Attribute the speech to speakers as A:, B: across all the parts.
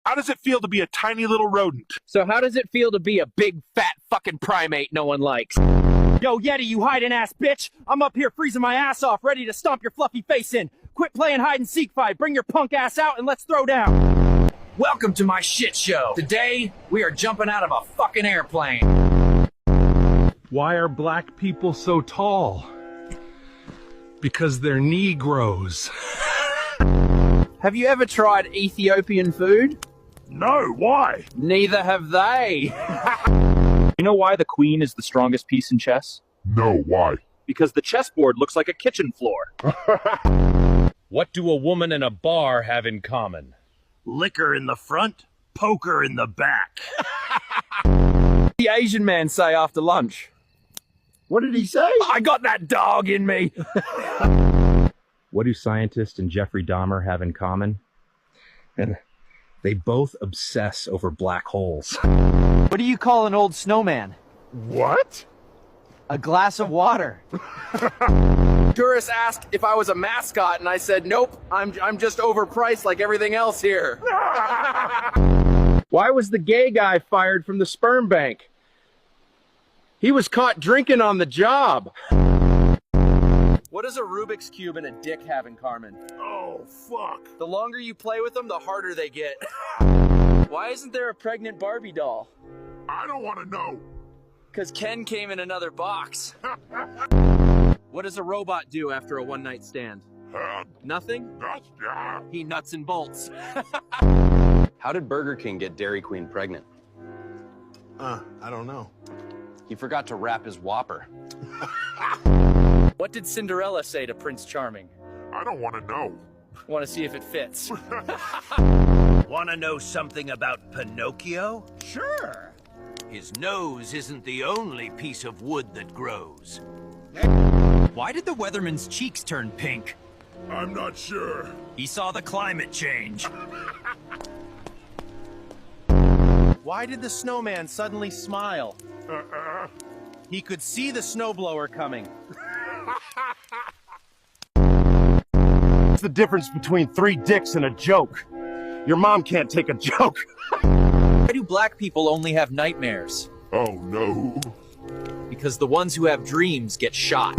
A: How does it feel to be a tiny little rodent?
B: So how does it feel to be a big, fat fucking primate no one likes? Yo, Yeti, you hiding ass bitch! I'm up here freezing my ass off, ready to stomp your fluffy face in. Quit playing hide and seek fight, bring your punk ass out and let's throw down. Welcome to my shit show. Today, we are jumping out of a fucking airplane.
A: Why are black people so tall? Because they're Negroes.
B: Have you ever tried Ethiopian food?
A: No, why?
B: Neither have they.
C: You know why the queen is the strongest piece in chess?
A: No, why?
C: Because the chessboard looks like a kitchen floor.
D: What do a woman and a bar have in common?
E: Liquor in the front, poker in the back.
B: The Asian man say after lunch?
E: What did he say?
B: I got that dog in me.
C: What do scientists and Jeffrey Dahmer have in common? And they both obsess over black holes.
B: What do you call an old snowman?
A: What?
B: A glass of water. Tourists asked if I was a mascot, and I said, nope, I'm just overpriced like everything else here. Why was the gay guy fired from the sperm bank? He was caught drinking on the job. What does a Rubik's Cube and a dick have in common?
A: Oh, fuck.
B: The longer you play with them, the harder they get. Why isn't there a pregnant Barbie doll?
A: I don't want to know.
B: Because Ken came in another box. What does a robot do after a one-night stand? Nothing? He nuts and bolts.
F: How did Burger King get Dairy Queen pregnant?
E: I don't know.
F: He forgot to wrap his Whopper.
B: What did Cinderella say to Prince Charming?
A: I don't want to know.
B: Want to see if it fits.
E: Want to know something about Pinocchio?
B: Sure.
E: His nose isn't the only piece of wood that grows. Why did the weatherman's cheeks turn pink?
A: I'm not sure.
E: He saw the climate change.
B: Why did the snowman suddenly smile? He could see the snowblower coming.
G: What's the difference between 3 dicks and a joke? Your mom can't take a joke.
B: Why do black people only have nightmares?
A: Oh, no.
B: Because the ones who have dreams get shot.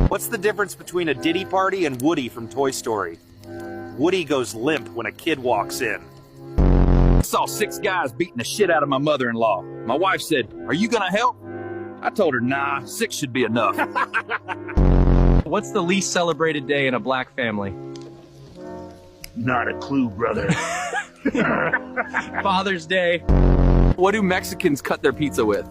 G: What's the difference between a Diddy Party and Woody from Toy Story? Woody goes limp when a kid walks in.
B: I saw 6 guys beating the shit out of my mother-in-law. My wife said, "Are you gonna help?" I told her, nah, 6 should be enough. What's the least celebrated day in a black family?
E: Not a clue, brother.
B: Father's Day. What do Mexicans cut their pizza with?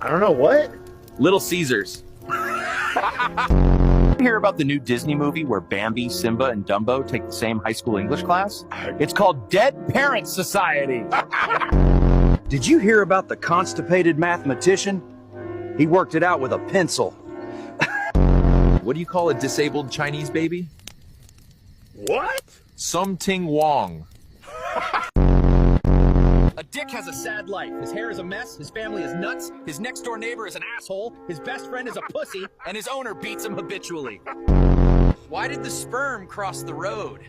G: I don't know, what?
B: Little Caesars. You hear about the new Disney movie where Bambi, Simba, and Dumbo take the same high school English class? It's called Dead Parents Society.
G: Did you hear about the constipated mathematician? He worked it out with a pencil.
B: What do you call a disabled Chinese baby?
A: What?
B: Something Wong. A dick has a sad life. His hair is a mess, his family is nuts, his next door neighbor is an asshole, his best friend is a pussy, and his owner beats him habitually. Why did the sperm cross the road?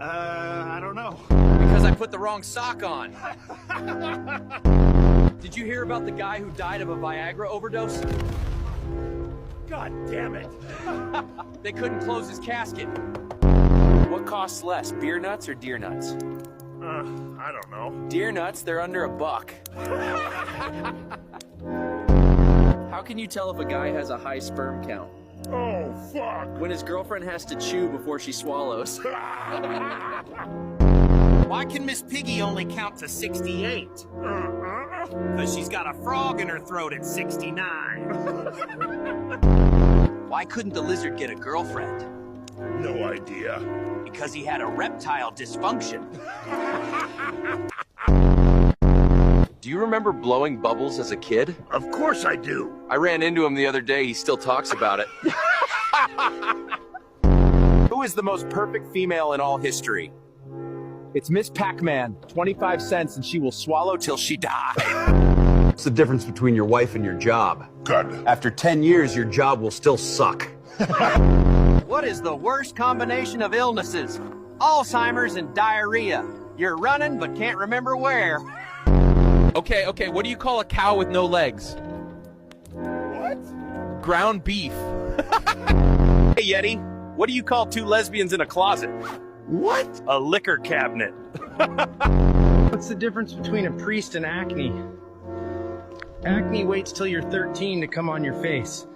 E: I don't know.
B: Because I put the wrong sock on. Did you hear about the guy who died of a Viagra overdose?
E: God damn it.
B: They couldn't close his casket. What costs less, beer nuts or deer nuts?
A: I don't know.
B: Deer nuts, they're under $1. How can you tell if a guy has a high sperm count?
A: Oh, fuck.
B: When his girlfriend has to chew before she swallows.
E: Why can Miss Piggy only count to 68? Because she's got a frog in her throat at 69. Why couldn't the lizard get a girlfriend?
A: No idea.
E: Because he had a reptile dysfunction.
F: Do you remember blowing bubbles as a kid?
A: Of course I do.
F: I ran into him the other day. He still talks about it.
B: Who is the most perfect female in all history? It's Miss Pac-Man, 25 cents, and she will swallow till she dies.
G: What's the difference between your wife and your job?
A: Good.
G: After 10 years, your job will still suck.
B: What is the worst combination of illnesses? Alzheimer's and diarrhea. You're running, but can't remember where.
F: Okay, what do you call a cow with no legs?
A: What?
F: Ground beef.
G: Hey, Yeti, what do you call two lesbians in a closet?
A: What?
G: A liquor cabinet.
B: What's the difference between a priest and acne? Acne waits till you're 13 to come on your face.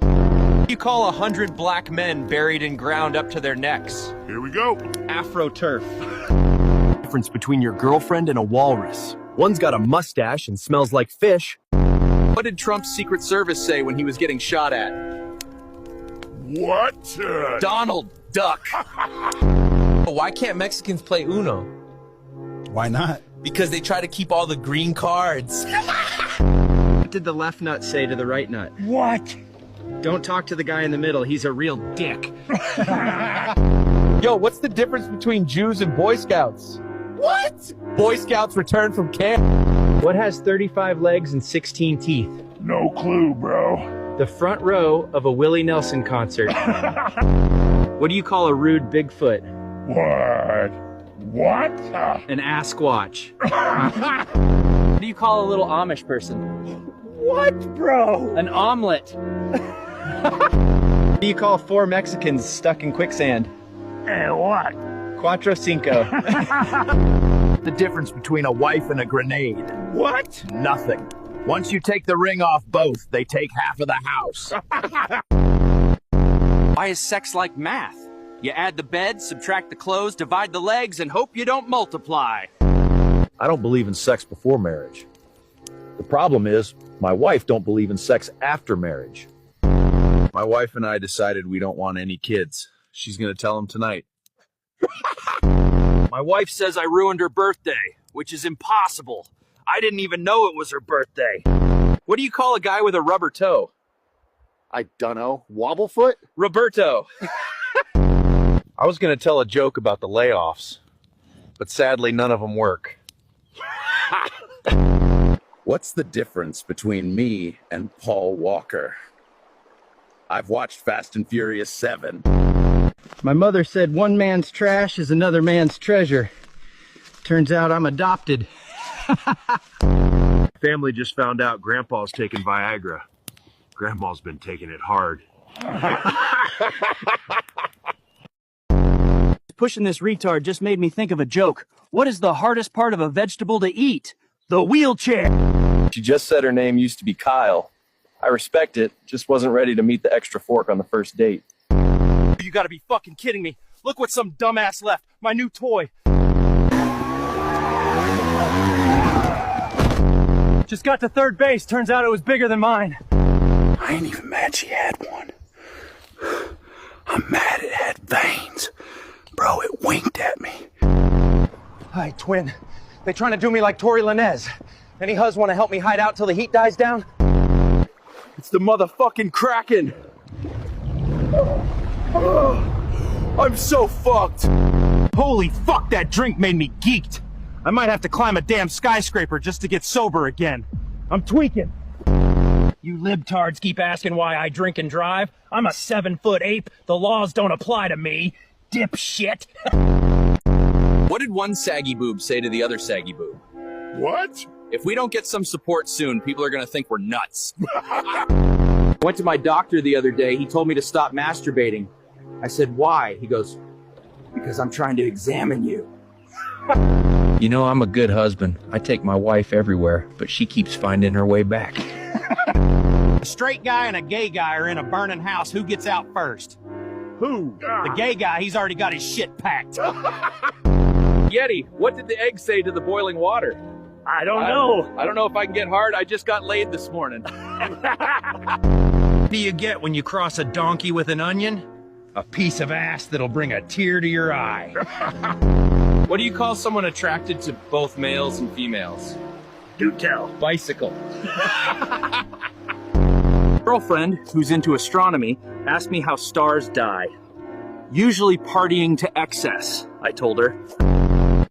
F: You call 100 black men buried in ground up to their necks?
A: Here we go.
B: Afro-turf.
G: Difference between your girlfriend and a walrus. One's got a mustache and smells like fish.
F: What did Trump's Secret Service say when he was getting shot at?
A: What?
F: Donald Duck. Why can't Mexicans play Uno?
H: Why not?
F: Because they try to keep all the green cards.
B: What did the left nut say to the right nut?
A: What?
B: Don't talk to the guy in the middle, he's a real dick.
F: Yo, what's the difference between Jews and Boy Scouts?
A: What?
F: Boy Scouts return from camp.
B: What has 35 legs and 16 teeth?
A: No clue, bro.
B: The front row of a Willie Nelson concert. What do you call a rude Bigfoot?
A: What? What?
B: An Asquatch. What do you call a little Amish person?
A: What, bro?
B: An omelet. What do you call 4 Mexicans stuck in quicksand?
A: What?
B: Cuatro Cinco.
E: The difference between a wife and a grenade.
A: What?
E: Nothing. Once you take the ring off both, they take half of the house.
B: Why is sex like math? You add the bed, subtract the clothes, divide the legs, and hope you don't multiply.
I: I don't believe in sex before marriage. The problem is, my wife don't believe in sex after marriage. My wife and I decided we don't want any kids. She's gonna tell them tonight.
B: My wife says I ruined her birthday, which is impossible. I didn't even know it was her birthday. What do you call a guy with a rubber toe?
I: I dunno. Wobblefoot?
B: Roberto.
I: I was gonna tell a joke about the layoffs, but sadly none of them work. What's the difference between me and Paul Walker? I've watched Fast and Furious 7.
B: My mother said one man's trash is another man's treasure. Turns out I'm adopted.
C: Family just found out Grandpa's taking Viagra. Grandma's been taking it hard.
B: Pushing this retard just made me think of a joke. What is the hardest part of a vegetable to eat? The wheelchair.
I: She just said her name used to be Kyle. I respect it, just wasn't ready to meet the extra fork on the first date.
B: You gotta be fucking kidding me. Look what some dumbass left. My new toy. Just got to third base. Turns out it was bigger than mine.
H: I ain't even mad she had one. I'm mad it had veins. Bro, it winked at me.
B: Hi, twin. They trying to do me like Tory Lanez. Any huz want to help me hide out till the heat dies down?
G: It's the motherfucking Kraken. I'm so fucked.
B: Holy fuck, that drink made me geeked. I might have to climb a damn skyscraper just to get sober again. I'm tweaking. You libtards keep asking why I drink and drive. I'm a 7-foot ape. The laws don't apply to me. Dipshit.
F: What did one saggy boob say to the other saggy boob?
A: What?
F: If we don't get some support soon, people are gonna think we're nuts.
B: Went to my doctor the other day. He told me to stop masturbating. I said, why? He goes, because I'm trying to examine you.
C: You know, I'm a good husband. I take my wife everywhere, but she keeps finding her way back.
B: A straight guy and a gay guy are in a burning house. Who gets out first?
A: Who?
B: The gay guy, he's already got his shit packed.
F: Yeti, what did the egg say to the boiling water?
B: I don't know.
F: I don't know if I can get hard. I just got laid this morning.
B: What do you get when you cross a donkey with an onion? A piece of ass that'll bring a tear to your eye.
F: What do you call someone attracted to both males and females?
B: Do tell.
F: Bicycle.
B: Girlfriend, who's into astronomy, asked me how stars die. Usually partying to excess, I told her.